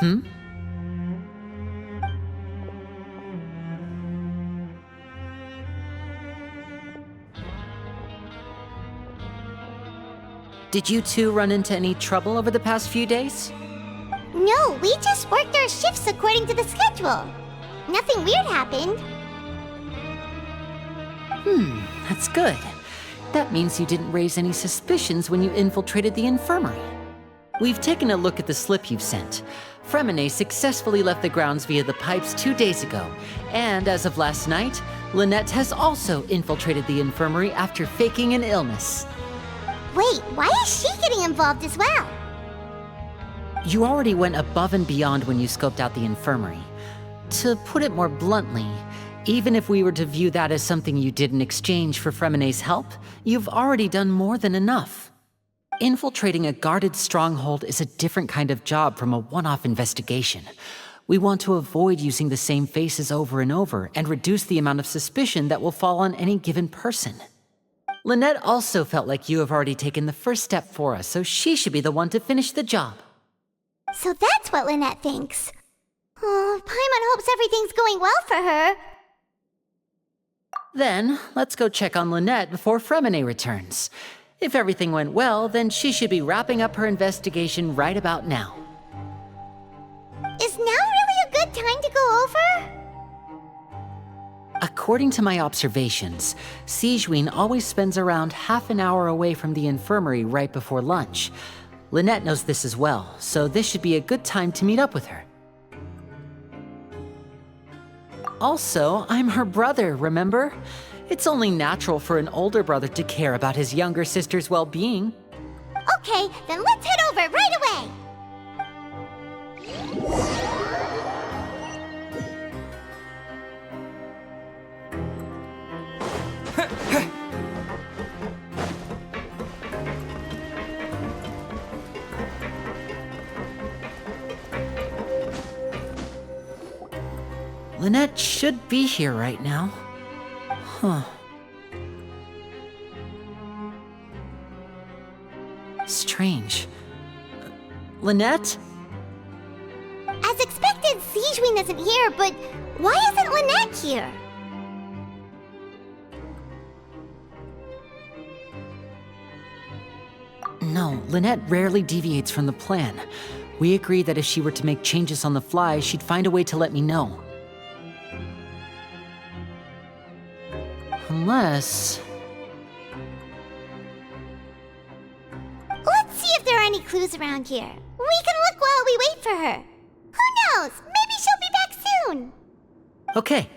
Hmm? Did you two run into any trouble over the past few days? No, we just worked our shifts according to the schedule. Nothing weird happened. That's good. That means you didn't raise any suspicions when you infiltrated the infirmary. We've taken a look at the slip you've sent. Fremine successfully left the grounds via the pipes 2 days ago, and as of last night, Lynette has also infiltrated the infirmary after faking an illness. Wait, why is she getting involved as well? You already went above and beyond when you scoped out the infirmary. To put it more bluntly, even if we were to view that as something you did in exchange for Fremine's help, you've already done more than enough. Infiltrating a guarded stronghold is a different kind of job from a one-off investigation. We want to avoid using the same faces over and over and reduce the amount of suspicion that will fall on any given person. Lynette also felt like you have already taken the first step for us, so she should be the one to finish the job. So that's what Lynette thinks. Oh, Paimon hopes everything's going well for her. Then, let's go check on Lynette before Fremine returns. If everything went well, then she should be wrapping up her investigation right about now. Is now really a good time to go over? According to my observations, Sigewinne always spends around half an hour away from the infirmary right before lunch. Lynette knows this as well, so this should be a good time to meet up with her. Also, I'm her brother, remember? It's only natural for an older brother to care about his younger sister's well-being. Okay, then let's head over right away! Lynette should be here right now. Huh. Strange. Lynette? As expected, Sigewinne isn't here, but why isn't Lynette here? No, Lynette rarely deviates from the plan. We agreed that if she were to make changes on the fly, she'd find a way to let me know. Unless... Let's see if there are any clues around here. We can look while we wait for her. Who knows? Maybe she'll be back soon. Okay.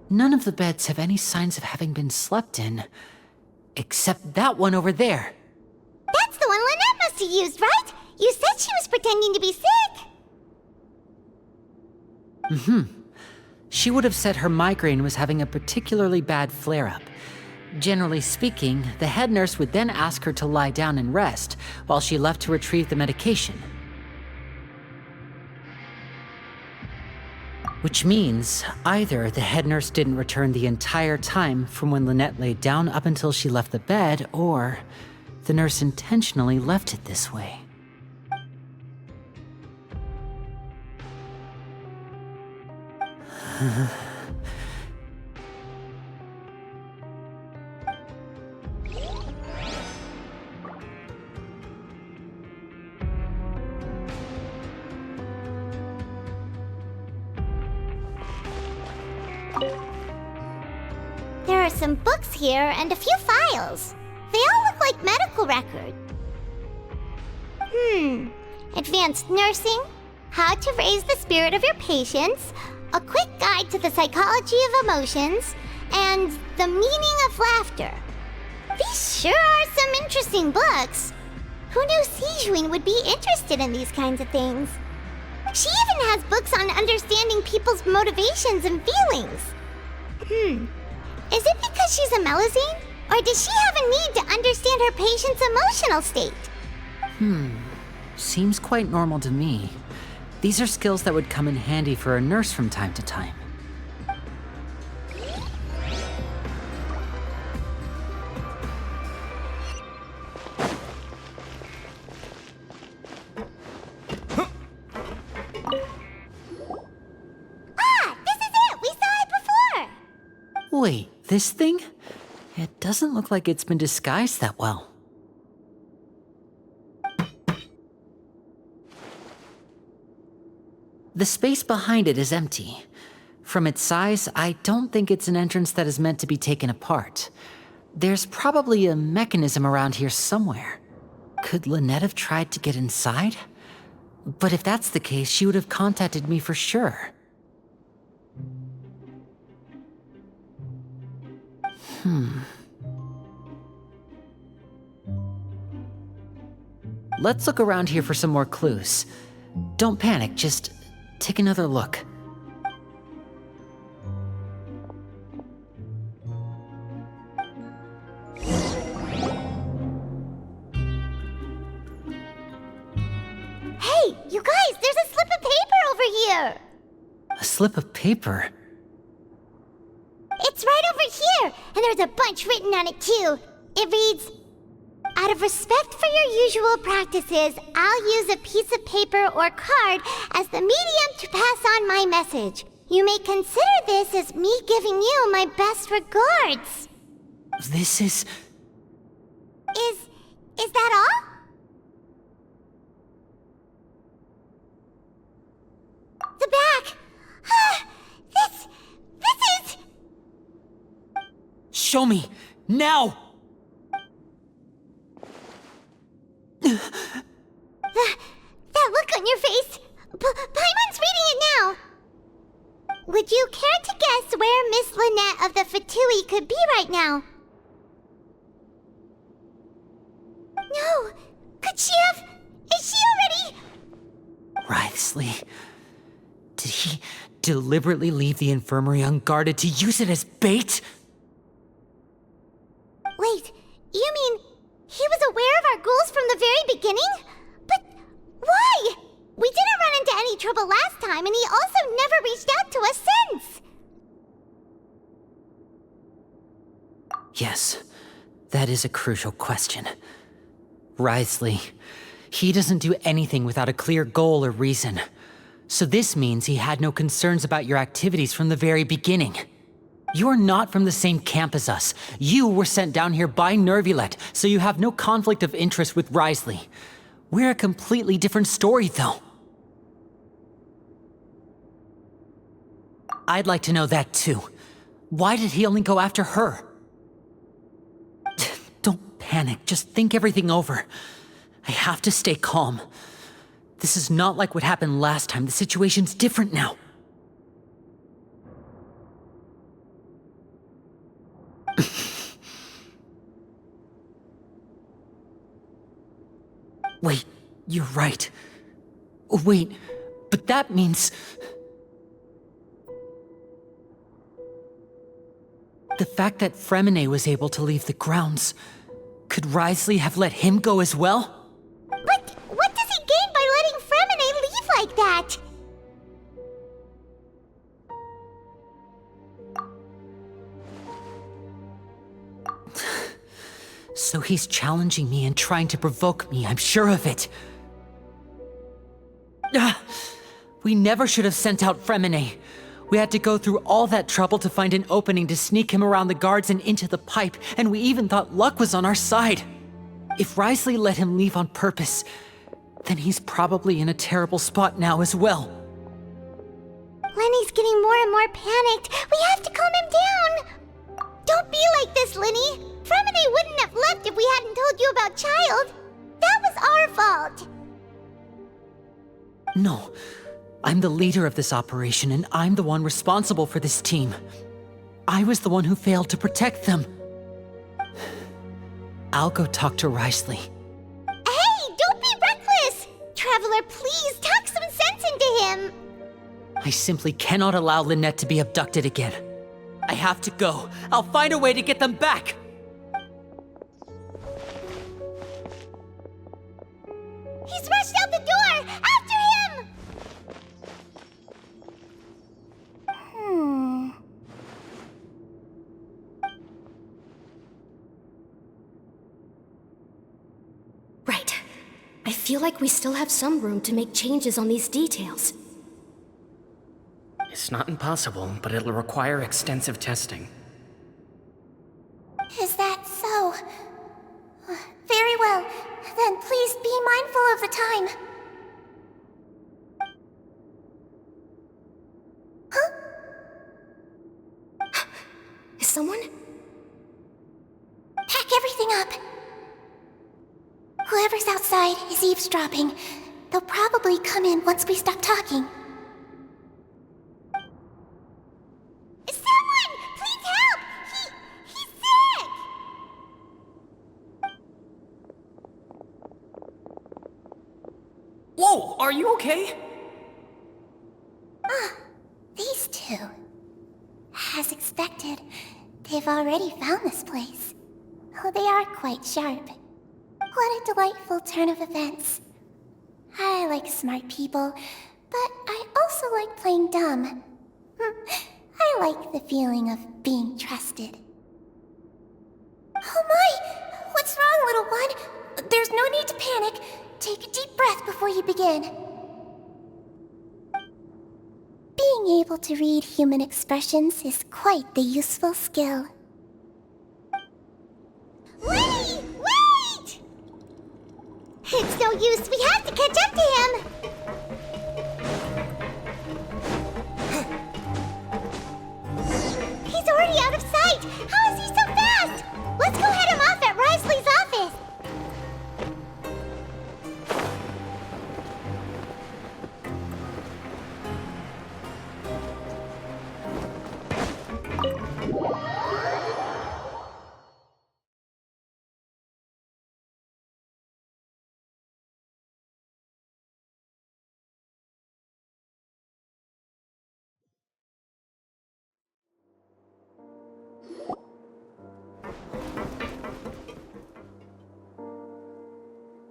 None of the beds have any signs of having been slept in, except that one over there. That's the one Lynette must have used, right? You said she was pretending to be sick. She would have said her migraine was having a particularly bad flare-up. Generally speaking, the head nurse would then ask her to lie down and rest, while she left to retrieve the medication. Which means, either the head nurse didn't return the entire time from when Lynette laid down up until she left the bed, or the nurse intentionally left it this way. There are some books here and a few files. They all look like medical records. Advanced nursing, how to raise the spirit of your patients, a quick guide to the psychology of emotions, and the meaning of laughter. These sure are some interesting books. Who knew Sigewinne would be interested in these kinds of things? She even has books on understanding people's motivations and feelings. Is it because she's a Melusine? Or does she have a need to understand her patient's emotional state? Seems quite normal to me. These are skills that would come in handy for a nurse from time to time. this thing? It doesn't look like it's been disguised that well. The space behind it is empty. From its size, I don't think it's an entrance that is meant to be taken apart. There's probably a mechanism around here somewhere. Could Lynette have tried to get inside? But if that's the case, she would have contacted me for sure. Let's look around here for some more clues. Don't panic, just take another look. Hey, you guys, there's a slip of paper over here! A slip of paper? It's right over here, and there's a bunch written on it too. It reads, "Out of respect for your usual practices, I'll use a piece of paper or card as the medium to pass on my message. You may consider this as me giving you my best regards." This is... Is that all? The back. This is... Show me! Now! That look on your face. Paimon's reading it now. Would you care to guess where Miss Lynette of the Fatui could be right now? No. Could she have... Is she already... Wriothesley. Did he deliberately leave the infirmary unguarded to use it as bait? Wait, you mean he was aware of our goals from the very beginning? But why? We didn't run into any trouble last time, and he also never reached out to us since. Yes, that is a crucial question. Wriothesley, he doesn't do anything without a clear goal or reason. So this means he had no concerns about your activities from the very beginning. You're not from the same camp as us. You were sent down here by Nervulet, so you have no conflict of interest with Wriothesley. We're a completely different story, though. I'd like to know that, too. Why did he only go after her? Don't panic, just think everything over. I have to stay calm. This is not like what happened last time. The situation's different now. Wait, you're right. Wait, but that means... The fact that Fremine was able to leave the grounds, could Wriothesley have let him go as well? But what does he gain by letting Fremine leave like that? So he's challenging me and trying to provoke me, I'm sure of it. We never should have sent out Fremine. We had to go through all that trouble to find an opening to sneak him around the guards and into the pipe, and we even thought luck was on our side. If Wriothesley let him leave on purpose, then he's probably in a terrible spot now as well. Lenny's getting more and more panicked. We have to calm him down. Don't be like this, Lenny. Fremine wouldn't have left if we hadn't told you about Child. That was our fault. No, I'm the leader of this operation, and I'm the one responsible for this team. I was the one who failed to protect them. I'll go talk to Wriothesley. Hey, don't be reckless! Traveler, please talk some sense into him. I simply cannot allow Lynette to be abducted again. I have to go. I'll find a way to get them back! He's rushed out the door! After him! Right. I feel like we still have some room to make changes on these details. It's not impossible, but it'll require extensive testing. Is that so? Very well. Then please be mindful of the time. Huh? Is someone? Pack everything up. Whoever's outside is eavesdropping. They'll probably come in once we stop talking. Someone! Please help! He's sick! Whoa, are you okay? These two. As expected, they've already found this place. Oh, they are quite sharp. What a delightful turn of events. I like smart people, but I also like playing dumb. I like the feeling of being trusted. Oh my! What's wrong, little one? There's no need to panic. Take a deep breath before you begin. Being able to read human expressions is quite the useful skill. Wait! Wait! It's no use. We have to catch up to him. He's already out of sight. How is he so fast? Let's go head him off at Wriothesley's office.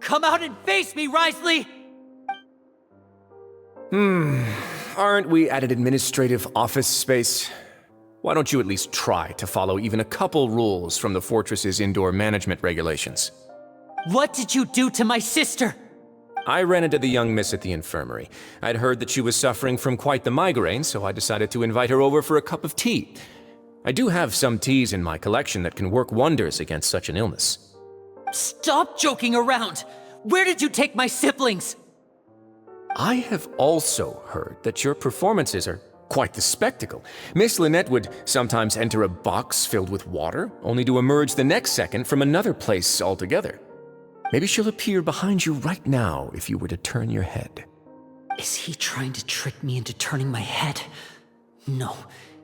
Come out and face me, Wriothesley! Aren't we at an administrative office space? Why don't you at least try to follow even a couple rules from the Fortress's indoor management regulations? What did you do to my sister? I ran into the young miss at the infirmary. I'd heard that she was suffering from quite the migraine, so I decided to invite her over for a cup of tea. I do have some teas in my collection that can work wonders against such an illness. Stop joking around! Where did you take my siblings? I have also heard that your performances are quite the spectacle. Miss Lynette would sometimes enter a box filled with water, only to emerge the next second from another place altogether. Maybe she'll appear behind you right now if you were to turn your head. Is he trying to trick me into turning my head? No,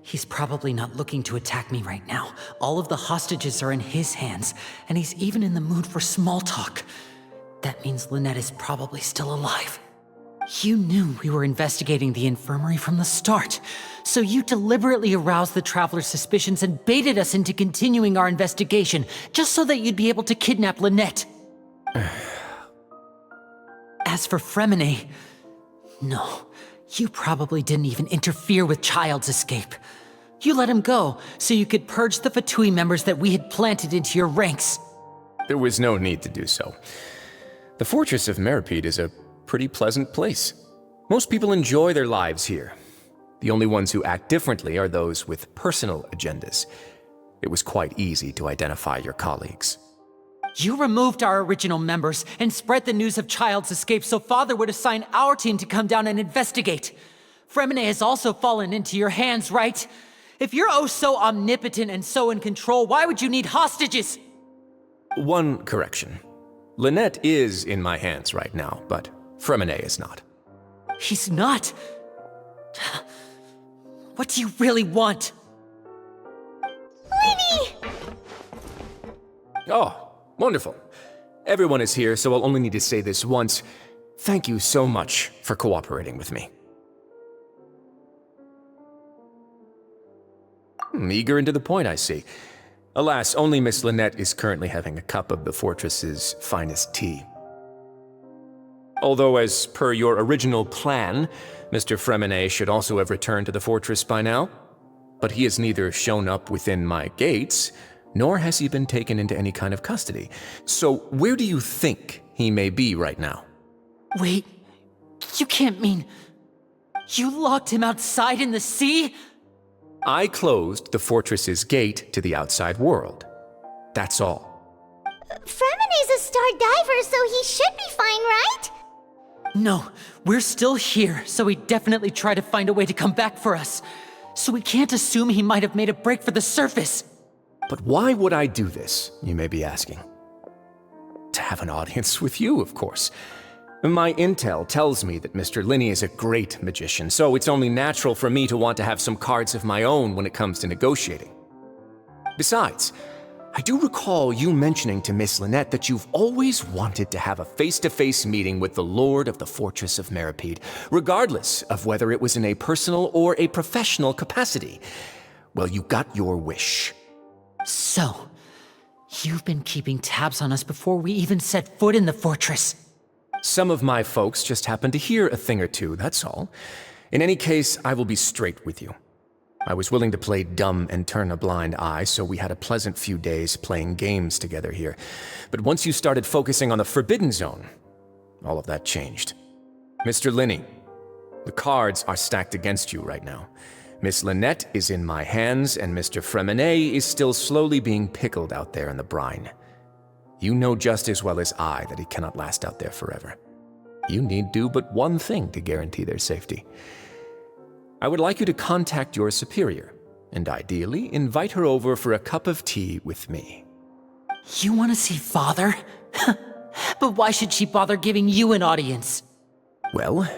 he's probably not looking to attack me right now. All of the hostages are in his hands, and he's even in the mood for small talk. That means Lynette is probably still alive. You knew we were investigating the infirmary from the start, so you deliberately aroused the Traveler's suspicions and baited us into continuing our investigation, just so that you'd be able to kidnap Lynette. As for Fremine, no, you probably didn't even interfere with Child's escape. You let him go, so you could purge the Fatui members that we had planted into your ranks. There was no need to do so. The Fortress of Meropide is a pretty pleasant place. Most people enjoy their lives here. The only ones who act differently are those with personal agendas. It was quite easy to identify your colleagues. You removed our original members and spread the news of Child's escape so Father would assign our team to come down and investigate. Fremine has also fallen into your hands, right? If you're oh so omnipotent and so in control, why would you need hostages? One correction. Lynette is in my hands right now, but Fremine is not. He's not? What do you really want? Lenny! Oh, wonderful. Everyone is here, so I'll only need to say this once. Thank you so much for cooperating with me. Eager and to the point, I see. Alas, only Miss Lynette is currently having a cup of the Fortress's finest tea. Although, as per your original plan, Mr. Fremine should also have returned to the Fortress by now. But he has neither shown up within my gates, nor has he been taken into any kind of custody. So where do you think he may be right now? Wait, you can't mean... You locked him outside in the sea? I closed the Fortress's gate to the outside world. That's all. Fremene's a star diver, so he should be fine, right? No, we're still here, so he definitely tried to find a way to come back for us. So we can't assume he might have made a break for the surface. But why would I do this, you may be asking? To have an audience with you, of course. My intel tells me that Mr. Linney is a great magician, so it's only natural for me to want to have some cards of my own when it comes to negotiating. Besides, I do recall you mentioning to Miss Lynette that you've always wanted to have a face-to-face meeting with the Lord of the Fortress of Meropide, regardless of whether it was in a personal or a professional capacity. Well, you got your wish. So, you've been keeping tabs on us before we even set foot in the fortress. Some of my folks just happened to hear a thing or two, that's all. In any case, I will be straight with you. I was willing to play dumb and turn a blind eye, so we had a pleasant few days playing games together here. But once you started focusing on the Forbidden Zone, all of that changed. Mr. Linney, the cards are stacked against you right now. Miss Lynette is in my hands, and Mr. Fremene is still slowly being pickled out there in the brine. You know just as well as I that he cannot last out there forever. You need do but one thing to guarantee their safety. I would like you to contact your superior, and ideally invite her over for a cup of tea with me. You want to see Father? But why should she bother giving you an audience? Well,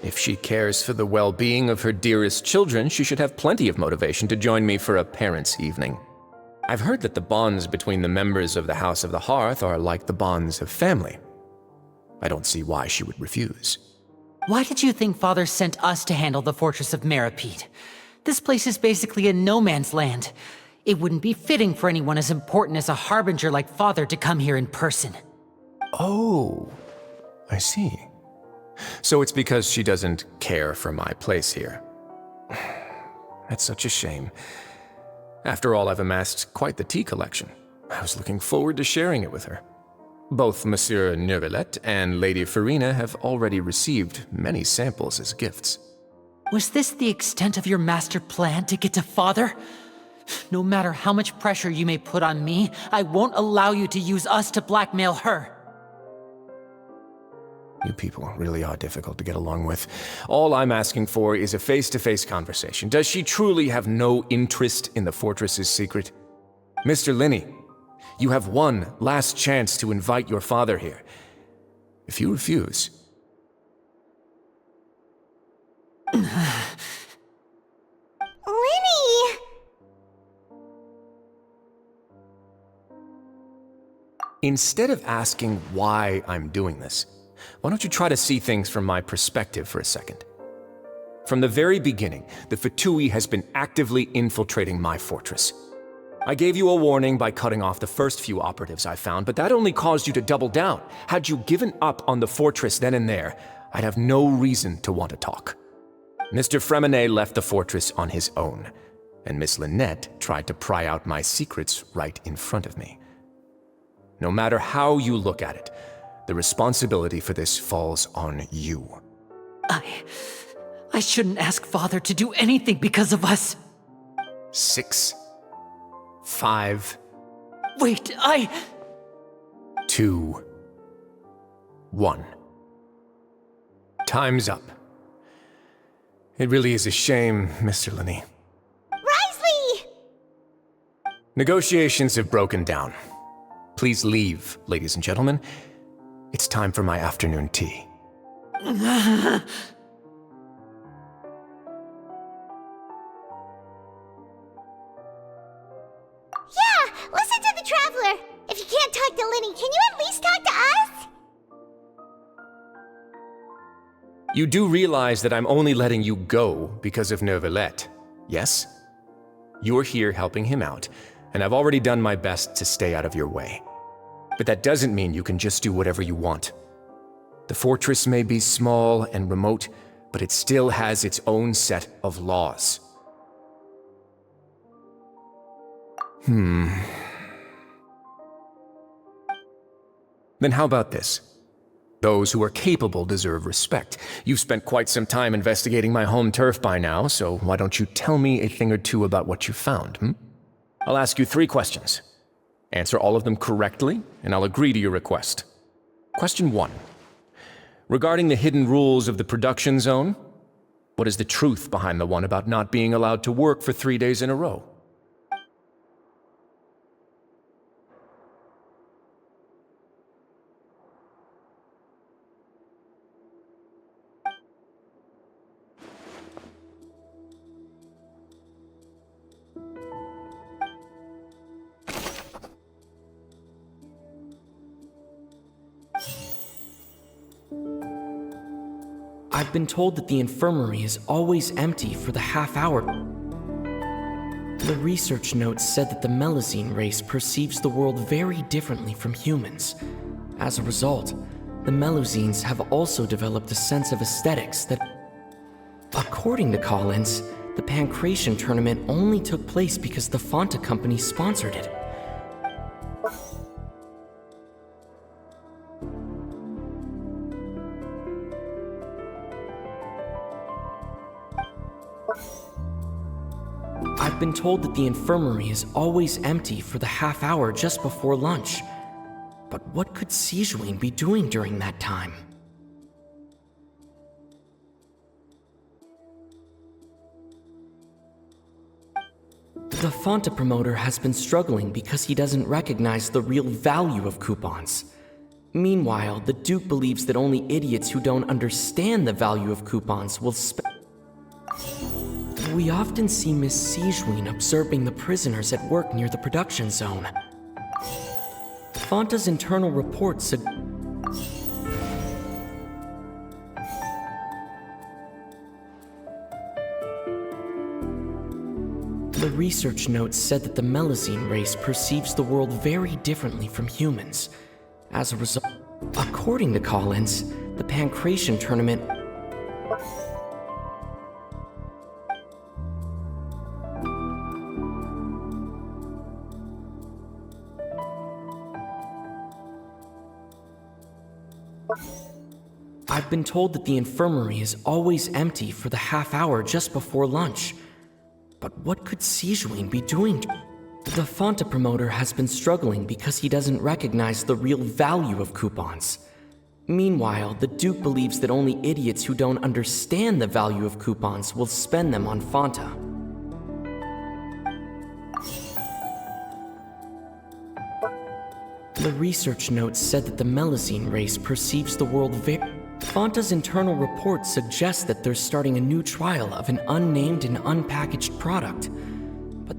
if she cares for the well-being of her dearest children, she should have plenty of motivation to join me for a parents' evening. I've heard that the bonds between the members of the House of the Hearth are like the bonds of family. I don't see why she would refuse. Why did you think Father sent us to handle the Fortress of Meropide? This place is basically a no-man's land. It wouldn't be fitting for anyone as important as a harbinger like Father to come here in person. Oh, I see. So it's because she doesn't care for my place here. That's such a shame. After all, I've amassed quite the tea collection. I was looking forward to sharing it with her. Both Monsieur Neuvillette and Lady Farina have already received many samples as gifts. Was this the extent of your master plan to get to Father? No matter how much pressure you may put on me, I won't allow you to use us to blackmail her. You people really are difficult to get along with. All I'm asking for is a face-to-face conversation. Does she truly have no interest in the fortress's secret? Mr. Linney, you have one last chance to invite your father here. If you refuse... Linny! Instead of asking why I'm doing this, why don't you try to see things from my perspective for a second? From the very beginning, the Fatui has been actively infiltrating my fortress. I gave you a warning by cutting off the first few operatives I found, but that only caused you to double down. Had you given up on the fortress then and there, I'd have no reason to want to talk. Mr. Fremene left the fortress on his own, and Miss Lynette tried to pry out my secrets right in front of me. No matter how you look at it, the responsibility for this falls on you. I shouldn't ask Father to do anything because of us. 6, 5... Wait, 2, 1. Time's up. It really is a shame, Mr. Linney. Wriothesley! Negotiations have broken down. Please leave, ladies and gentlemen. It's time for my afternoon tea. Yeah, listen to the Traveler! If you can't talk to Linny, can you at least talk to us? You do realize that I'm only letting you go because of Neuvillette, yes? You're here helping him out, and I've already done my best to stay out of your way. But that doesn't mean you can just do whatever you want. The fortress may be small and remote, but it still has its own set of laws. Then how about this? Those who are capable deserve respect. You've spent quite some time investigating my home turf by now, so why don't you tell me a thing or two about what you found, I'll ask you 3 questions. Answer all of them correctly, and I'll agree to your request. Question 1. Regarding the hidden rules of the production zone, what is the truth behind the one about not being allowed to work for 3 days in a row? I've been told that the infirmary is always empty for the half hour. The research notes said that the Melazine race perceives the world very differently from humans. As a result, the Melazines have also developed a sense of aesthetics that, according to Collins, the Pancration tournament only took place because the Fonta company sponsored it. I've been told that the infirmary is always empty for the half hour just before lunch. But what could Sijuin be doing during that time? The Fonta promoter has been struggling because he doesn't recognize the real value of coupons. Meanwhile, the Duke believes that only idiots who don't understand the value of coupons will We often see Miss Sijuin observing the prisoners at work near the production zone. Fonta's internal reports The research notes said that the Melazine race perceives the world very differently from humans. As a result, according to Collins, the Pancration tournament I've been told that the infirmary is always empty for the half hour just before lunch. But what could Sijuin be doing? The Fonta promoter has been struggling because he doesn't recognize the real value of coupons. Meanwhile, the Duke believes that only idiots who don't understand the value of coupons will spend them on Fonta. The research notes said that the Melazine race perceives the world Fonta's internal reports suggest that they're starting a new trial of an unnamed and unpackaged product. But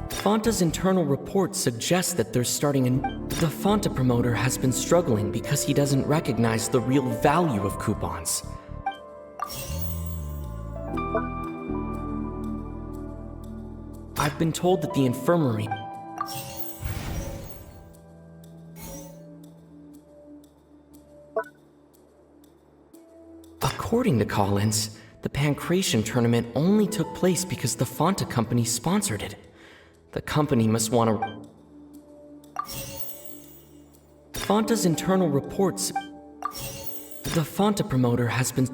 Fonta's internal reports suggest that they're starting The Fonta promoter has been struggling because he doesn't recognize the real value of coupons. I've been told that the infirmary According to Collins, the Pancration tournament only took place because the Fonta company sponsored it. The company must want to... Fonta's internal reports... The Fonta promoter has been...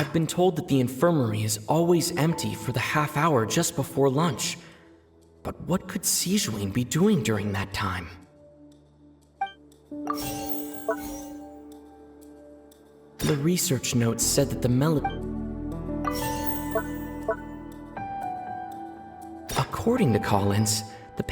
I've been told that the infirmary is always empty for the half hour just before lunch. But what could Sijuin be doing during that time? The research notes said that the According to Collins, the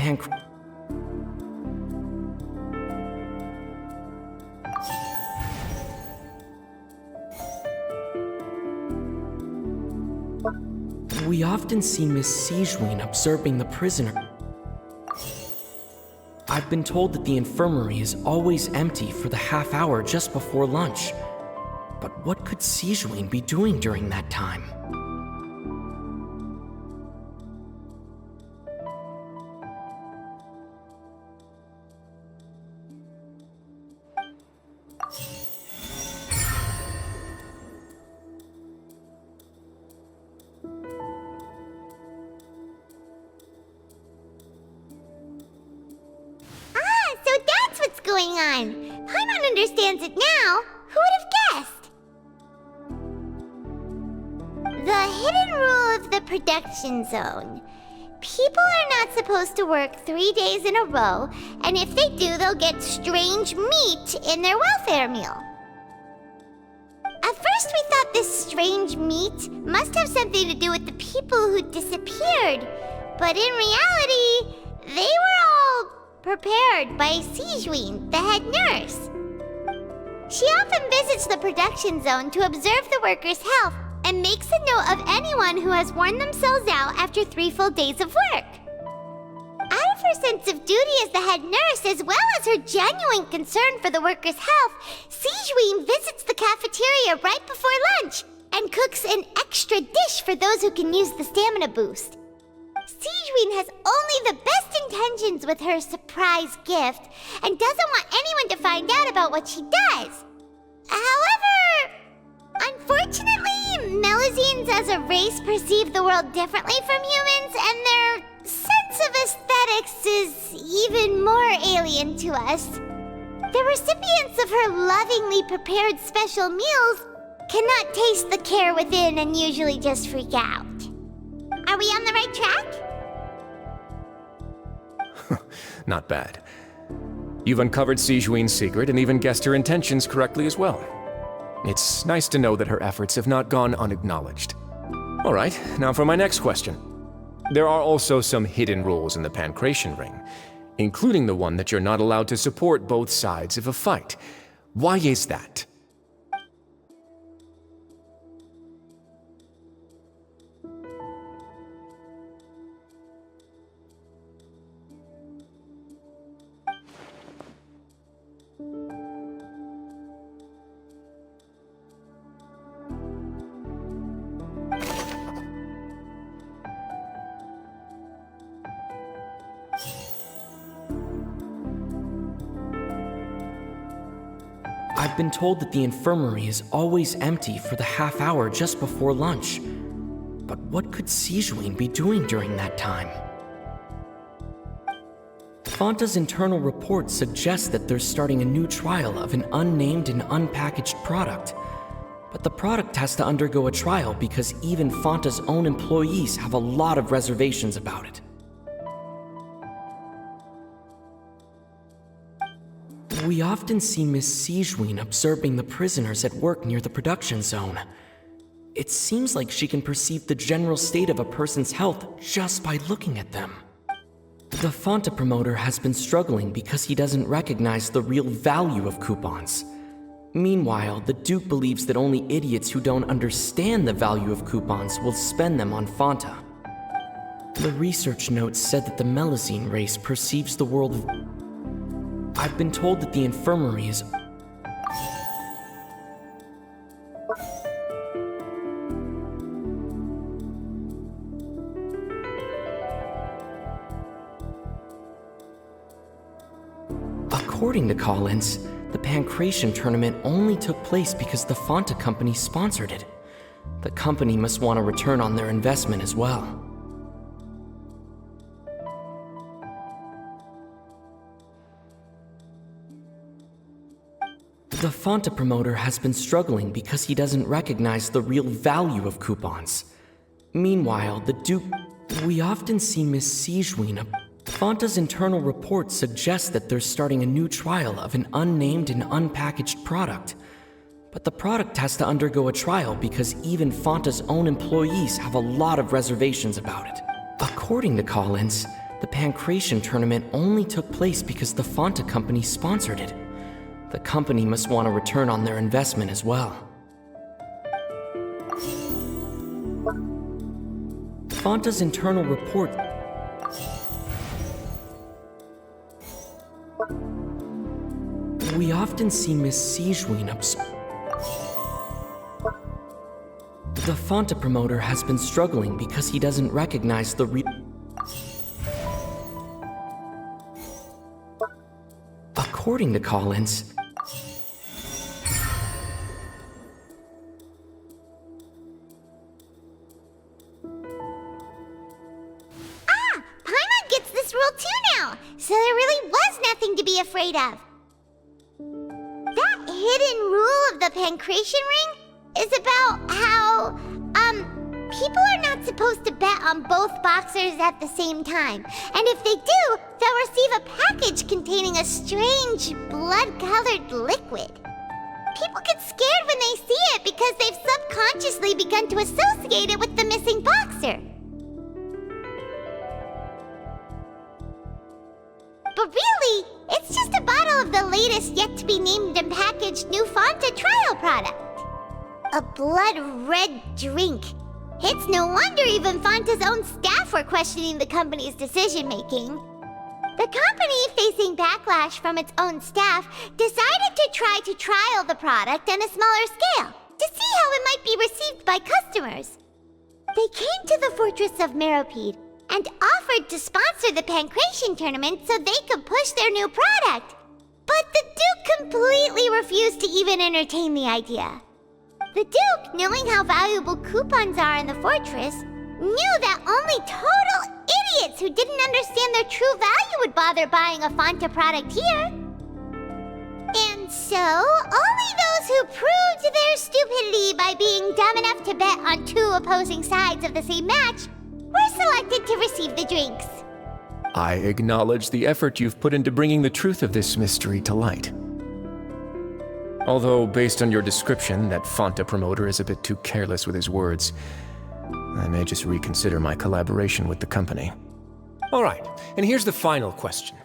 We We often see Miss Sijween observing the prisoner. I've been told that the infirmary is always empty for the half hour just before lunch. But what could Sijween be doing during that time? So that's what's going on. Paimon understands it now. Who would have guessed? The hidden rule of the production zone. People are not supposed to work 3 days in a row, and if they do, they'll get strange meat in their welfare meal. At first, we thought this strange meat must have something to do with the people who disappeared, but in reality, they were all prepared by Sijween, the head nurse. She often visits the production zone to observe the workers' health and makes a note of anyone who has worn themselves out after 3 full days of work. Out of her sense of duty as the head nurse, as well as her genuine concern for the workers' health, Sijween visits the cafeteria right before lunch and cooks an extra dish for those who can use the stamina boost. Sijween has only the best intentions with her surprise gift and doesn't want anyone to find out about what she does. However, unfortunately, Melusines as a race perceive the world differently from humans, and their sense of aesthetics is even more alien to us. The recipients of her lovingly prepared special meals cannot taste the care within and usually just freak out. Are we on the right track? Not bad. You've uncovered Sijween's secret and even guessed her intentions correctly as well. It's nice to know that her efforts have not gone unacknowledged. All right, now for my next question. There are also some hidden rules in the Pancration Ring, including the one that you're not allowed to support both sides of a fight. Why is that? I've been told that the infirmary is always empty for the half hour just before lunch. But what could Sijween be doing during that time? Fanta's internal report suggests that they're starting a new trial of an unnamed and unpackaged product. But the product has to undergo a trial because even Fanta's own employees have a lot of reservations about it. We often see Miss Sijween observing the prisoners at work near the production zone. It seems like she can perceive the general state of a person's health just by looking at them. The Fanta promoter has been struggling because he doesn't recognize the real value of coupons. Meanwhile, the Duke believes that only idiots who don't understand the value of coupons will spend them on Fanta. The research notes said that the Melusine race perceives the world. I've been told that the infirmary is. According to Collins, the Pancration tournament only took place because the Fanta company sponsored it. The company must want a return on their investment as well. The Fanta promoter has been struggling because he doesn't recognize the real value of coupons. Meanwhile, the Duke. We often see Miss Sijween. Fanta's internal report suggests that they're starting a new trial of an unnamed and unpackaged product. But the product has to undergo a trial because even Fanta's own employees have a lot of reservations about it. According to Collins, the Pancration tournament only took place because the Fanta company sponsored it. The company must want a return on their investment as well. Fanta's internal report... We often see Miss Sigewin The Fanta promoter has been struggling because he doesn't recognize the According to Collins... Paimon gets this rule too now, so there really was nothing to be afraid of. That hidden rule of the Pancration Ring is about how, people are not supposed to bet on both boxers at the same time. And if they do, they'll receive a package containing a strange, blood-colored liquid. People get scared when they see it because they've subconsciously begun to associate it with the missing boxer. But really, it's just a bottle of the latest yet-to-be-named and packaged new Fanta trial product. A blood-red drink. It's no wonder even Fanta's own staff were questioning the company's decision-making. The company, facing backlash from its own staff, decided to try to trial the product on a smaller scale to see how it might be received by customers. They came to the Fortress of Meropide and offered to sponsor the Pancration tournament so they could push their new product. But the Duke completely refused to even entertain the idea. The Duke, knowing how valuable coupons are in the fortress, knew that only total idiots who didn't understand their true value would bother buying a Fanta product here. And so, only those who proved their stupidity by being dumb enough to bet on two opposing sides of the same match were selected to receive the drinks. I acknowledge the effort you've put into bringing the truth of this mystery to light. Although, based on your description, that Fanta promoter is a bit too careless with his words, I may just reconsider my collaboration with the company. All right, and here's the final question.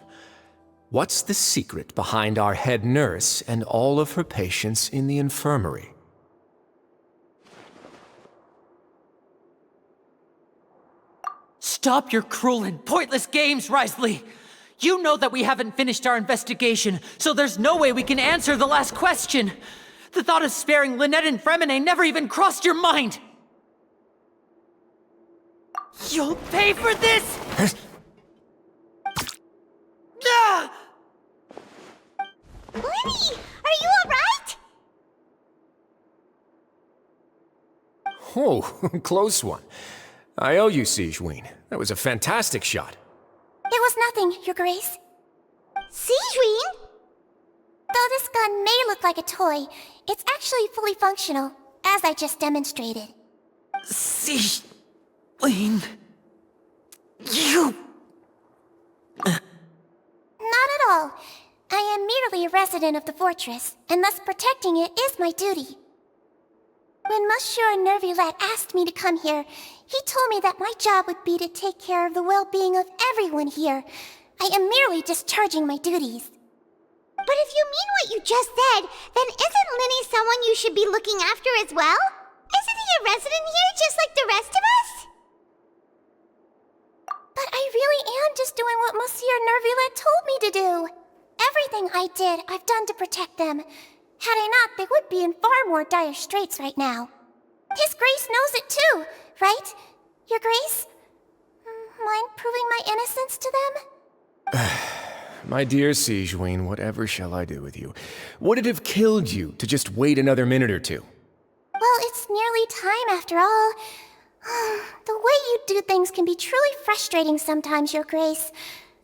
What's the secret behind our head nurse and all of her patients in the infirmary? Stop your cruel and pointless games, Wriothesley! You know that we haven't finished our investigation, so there's no way we can answer the last question! The thought of sparing Lynette and Fremine never even crossed your mind! You'll pay for this! Ah! Lenny, are you alright? Oh, close one. I owe you, Sigewin. That was a fantastic shot. It was nothing, Your Grace. Sigewin? Though this gun may look like a toy, it's actually fully functional, as I just demonstrated. Sigewin... You... Not at all. I am merely a resident of the fortress, and thus protecting it is my duty. When Monsieur Nervillette asked me to come here, he told me that my job would be to take care of the well-being of everyone here. I am merely discharging my duties. But if you mean what you just said, then isn't Linny someone you should be looking after as well? Isn't he a resident here just like the rest of us? But I really am just doing what Monsieur Nervillette told me to do. Everything I did, I've done to protect them. Had I not, they would be in far more dire straits right now. His Grace knows it too, right? Your Grace? Mind proving my innocence to them? My dear Sigewin, whatever shall I do with you? Would it have killed you to just wait another minute or two? Well, it's nearly time after all. The way you do things can be truly frustrating sometimes, Your Grace.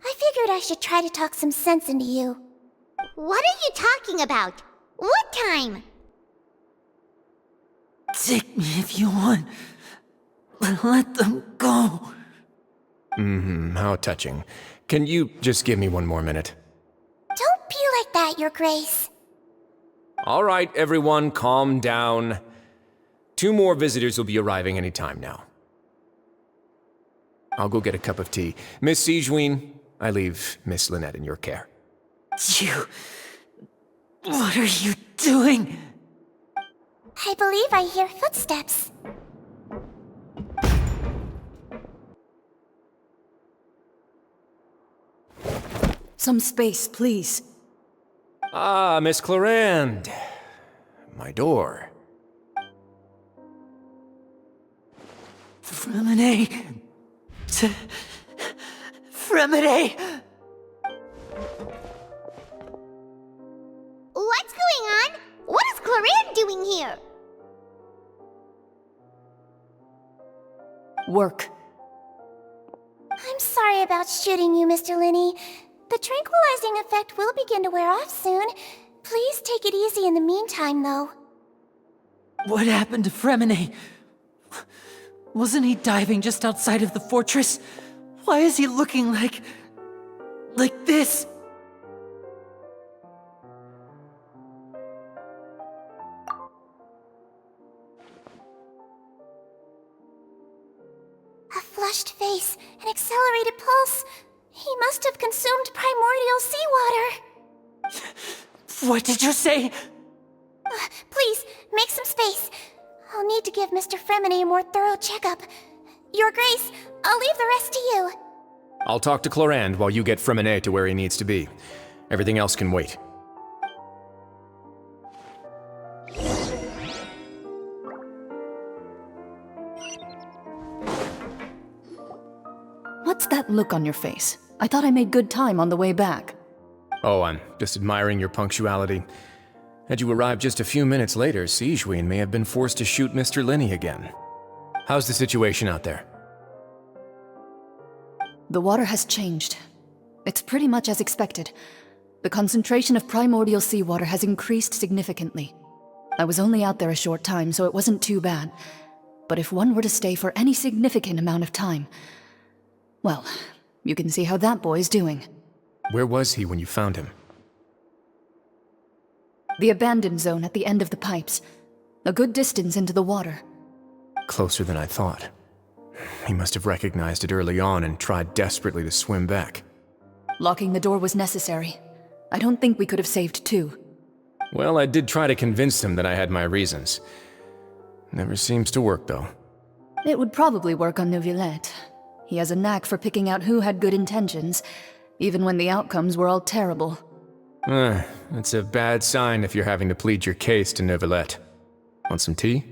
I figured I should try to talk some sense into you. What are you talking about? What time? Take me if you want. But let them go. How touching. Can you just give me one more minute? Don't be like that, Your Grace. All right, everyone, calm down. 2 more visitors will be arriving any time now. I'll go get a cup of tea. Miss Sigewin, I leave Miss Lynette in your care. You... What are you doing? I believe I hear footsteps. Some space, please. Ah, Miss Clarande. My door. Fremine! Fremine! What's going on? What is Clarande doing here? Work. I'm sorry about shooting you, Mr. Linney. The tranquilizing effect will begin to wear off soon. Please take it easy in the meantime, though. What happened to Fremine? Wasn't he diving just outside of the fortress? Why is he looking like this? A flushed face, an accelerated pulse. He must have consumed primordial seawater. What did you say? Please, make some space. I'll need to give Mr. Fremine a more thorough checkup. Your Grace, I'll leave the rest to you. I'll talk to Clarande while you get Fremine to where he needs to be. Everything else can wait. What's that look on your face? I thought I made good time on the way back. Oh, I'm just admiring your punctuality. Had you arrived just a few minutes later, Sigewinne may have been forced to shoot Mr. Linney again. How's the situation out there? The water has changed. It's pretty much as expected. The concentration of primordial seawater has increased significantly. I was only out there a short time, so it wasn't too bad. But if one were to stay for any significant amount of time, well, you can see how that boy's doing. Where was he when you found him? The abandoned zone at the end of the pipes. A good distance into the water. Closer than I thought. He must have recognized it early on and tried desperately to swim back. Locking the door was necessary. I don't think we could have saved two. Well, I did try to convince him that I had my reasons. Never seems to work, though. It would probably work on Neuvillette. He has a knack for picking out who had good intentions, even when the outcomes were all terrible. It's a bad sign if you're having to plead your case to Neuvillette. Want some tea?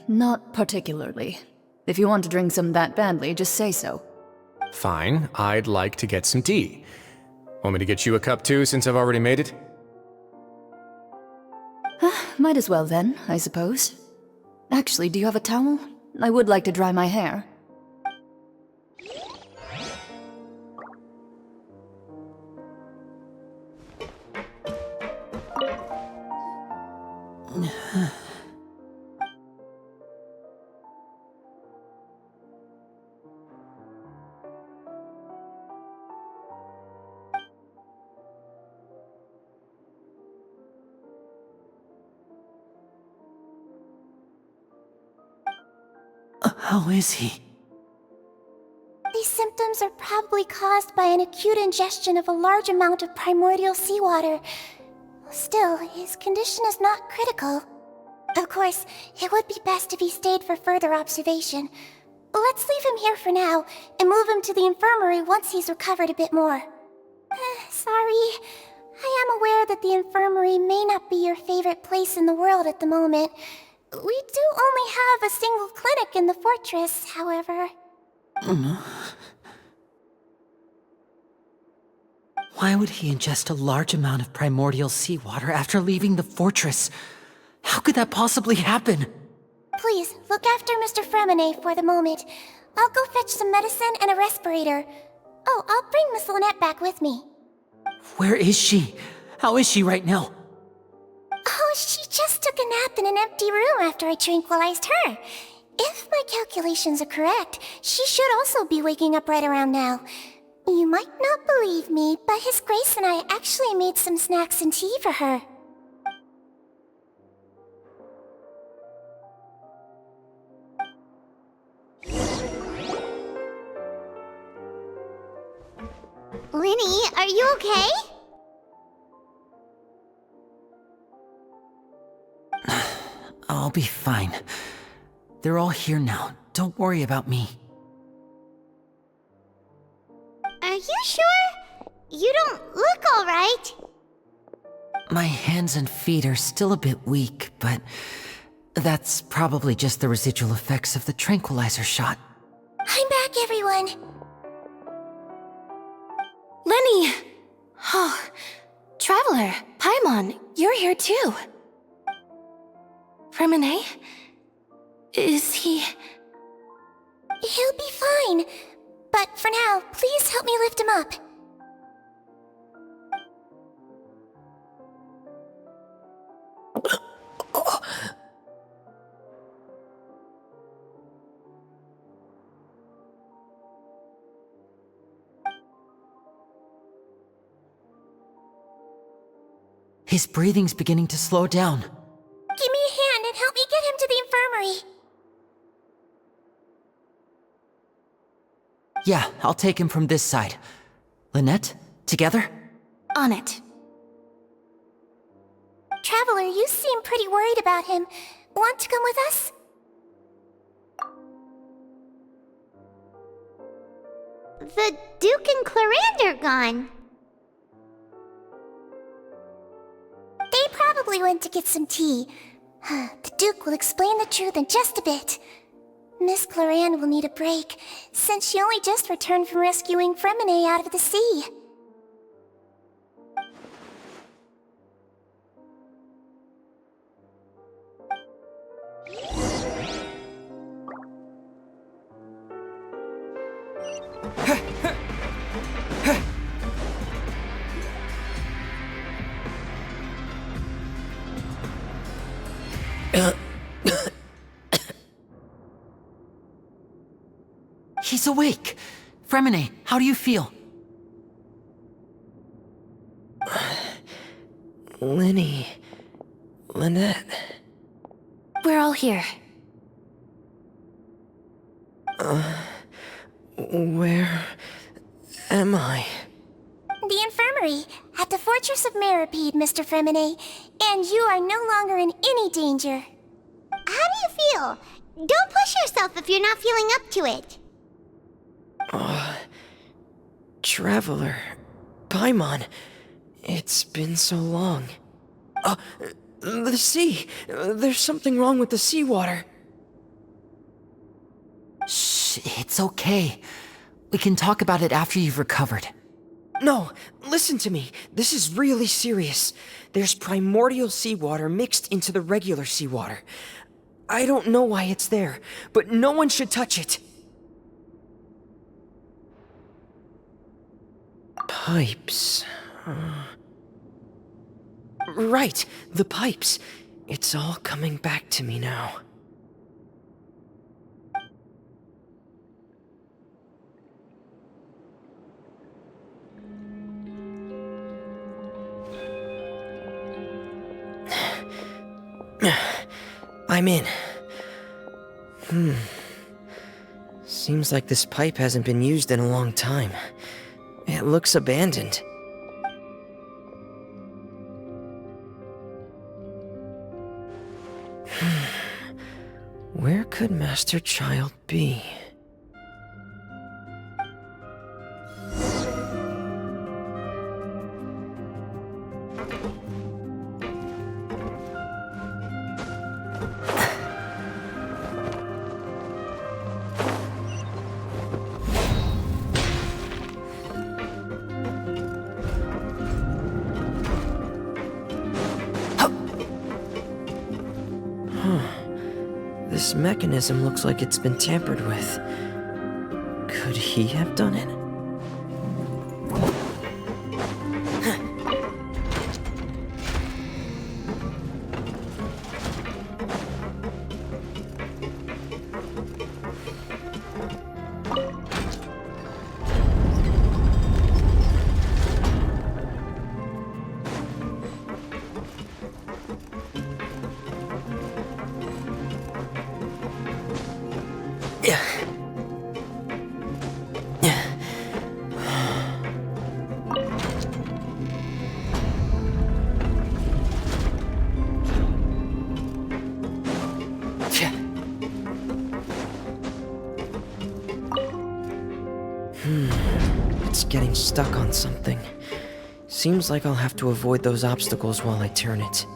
Not particularly. If you want to drink some that badly, just say so. Fine, I'd like to get some tea. Want me to get you a cup too, since I've already made it? Might as well then, I suppose. Actually, do you have a towel? I would like to dry my hair. How is he? These symptoms are probably caused by an acute ingestion of a large amount of primordial seawater. Still, his condition is not critical. Of course, it would be best if he stayed for further observation. Let's leave him here for now, and move him to the infirmary once he's recovered a bit more. Sorry. I am aware that the infirmary may not be your favorite place in the world at the moment. We do only have a single clinic in the fortress, however. Why would he ingest a large amount of primordial seawater after leaving the fortress? How could that possibly happen? Please, look after Mr. Fremine for the moment. I'll go fetch some medicine and a respirator. Oh, I'll bring Miss Lynette back with me. Where is she? How is she right now? Oh, she just took a nap in an empty room after I tranquilized her. If my calculations are correct, she should also be waking up right around now. You might not believe me, but His Grace and I actually made some snacks and tea for her. Linny, are you okay? I'll be fine. They're all here now. Don't worry about me. you sure? You don't look alright. My hands and feet are still a bit weak, but that's probably just the residual effects of the tranquilizer shot. I'm back, everyone. Lenny! Oh, Traveler, Paimon, you're here too. Remine? Is he... He'll be fine. But for now, please help me lift him up. His breathing's beginning to slow down. Give me a hand and help me get him to the infirmary. Yeah, I'll take him from this side. Lynette, together? On it. Traveler, you seem pretty worried about him. Want to come with us? The Duke and Clarande are gone. They probably went to get some tea. The Duke will explain the truth in just a bit. Miss Clarande will need a break, since she only just returned from rescuing Fremine out of the sea. He's awake! Fremine, how do you feel? Lenny... Lynette... We're all here. Where... am I? The infirmary, at the Fortress of Meropide, Mr. Fremine, and you are no longer in any danger. How do you feel? Don't push yourself if you're not feeling up to it. Traveler... Paimon... It's been so long. The sea! There's something wrong with the seawater. Shh, it's okay. We can talk about it after you've recovered. No, listen to me. This is really serious. There's primordial seawater mixed into the regular seawater. I don't know why it's there, but no one should touch it. Pipes... Right, the pipes. It's all coming back to me now. I'm in. Seems like this pipe hasn't been used in a long time. It looks abandoned. Where could Master Child be? This mechanism looks like it's been tampered with. Could he have done it? It's getting stuck on something. Seems like I'll have to avoid those obstacles while I turn it.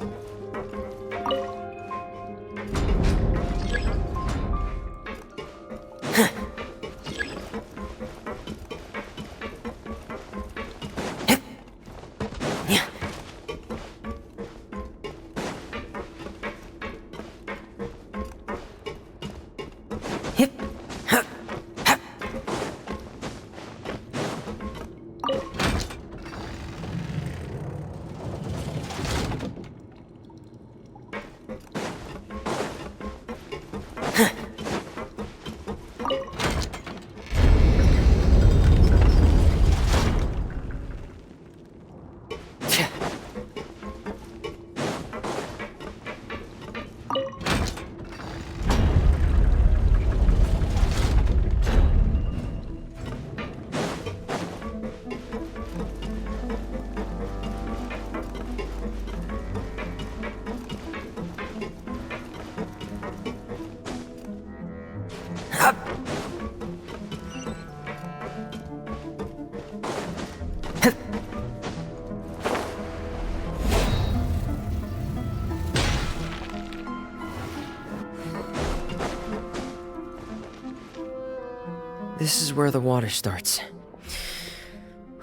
This is where the water starts.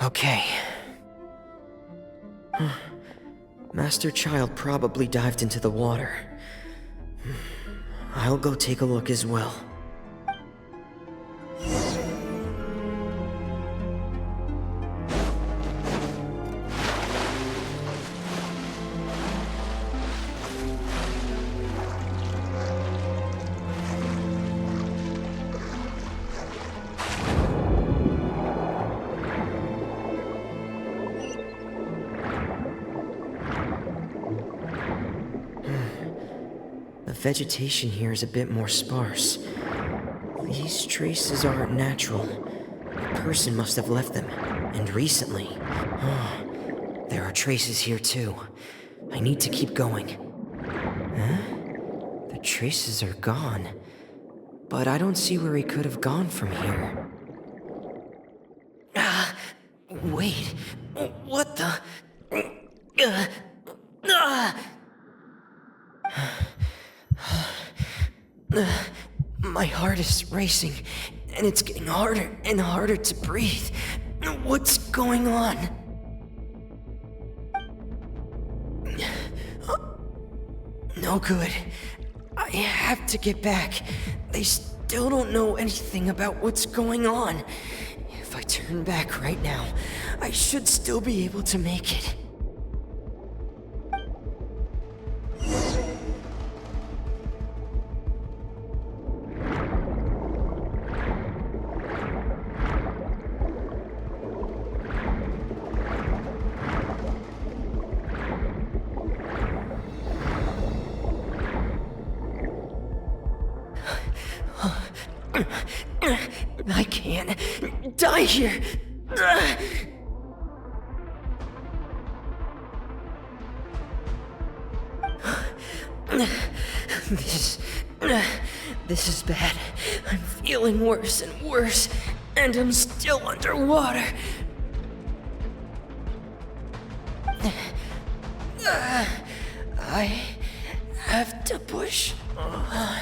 Okay. Master Child probably dived into the water. I'll go take a look as well. The vegetation here is a bit more sparse. These traces aren't natural. A person must have left them, and recently. Oh, there are traces here too. I need to keep going. Huh? The traces are gone. But I don't see where he could have gone from here. Wait. What the? My heart is racing, and it's getting harder and harder to breathe. What's going on? No good. I have to get back. They still don't know anything about what's going on. If I turn back right now, I should still be able to make it. I can't die here. This is bad. I'm feeling worse and worse, and I'm still underwater. I have to push on.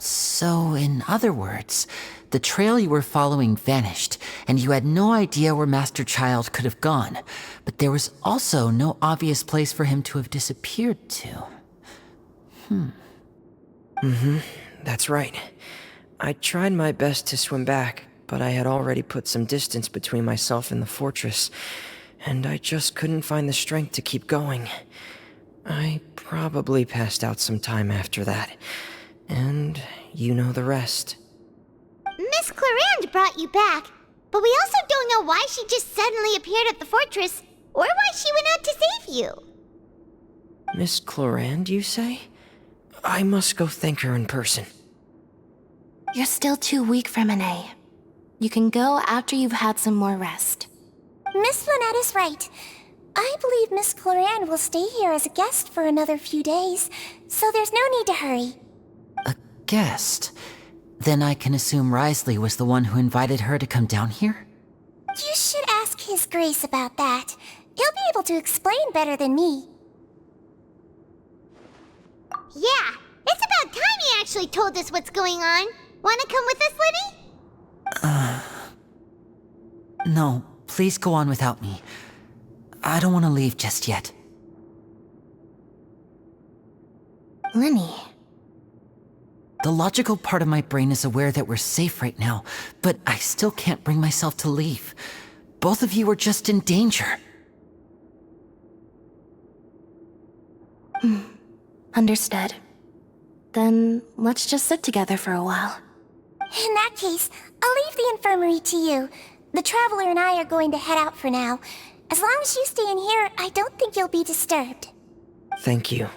So, in other words, the trail you were following vanished, and you had no idea where Master Child could have gone, but there was also no obvious place for him to have disappeared to. That's right. I tried my best to swim back, but I had already put some distance between myself and the fortress, and I just couldn't find the strength to keep going. I probably passed out some time after that, and you know the rest. Miss Clarande brought you back, but we also don't know why she just suddenly appeared at the fortress, or why she went out to save you. Miss Clorand, you say? I must go thank her in person. You're still too weak, Fremine. You can go after you've had some more rest. Miss Lynette is right. I believe Miss Clorand will stay here as a guest for another few days, so there's no need to hurry. A guest? Then I can assume Wriothesley was the one who invited her to come down here? You should ask His Grace about that. He'll be able to explain better than me. Yeah, it's about time he actually told us what's going on. Wanna come with us, Lenny? No, please go on without me. I don't want to leave just yet. Lenny. The logical part of my brain is aware that we're safe right now, but I still can't bring myself to leave. Both of you are just in danger. Understood. Then let's just sit together for a while. In that case, I'll leave the infirmary to you. The Traveler and I are going to head out for now. As long as you stay in here, I don't think you'll be disturbed. Thank you.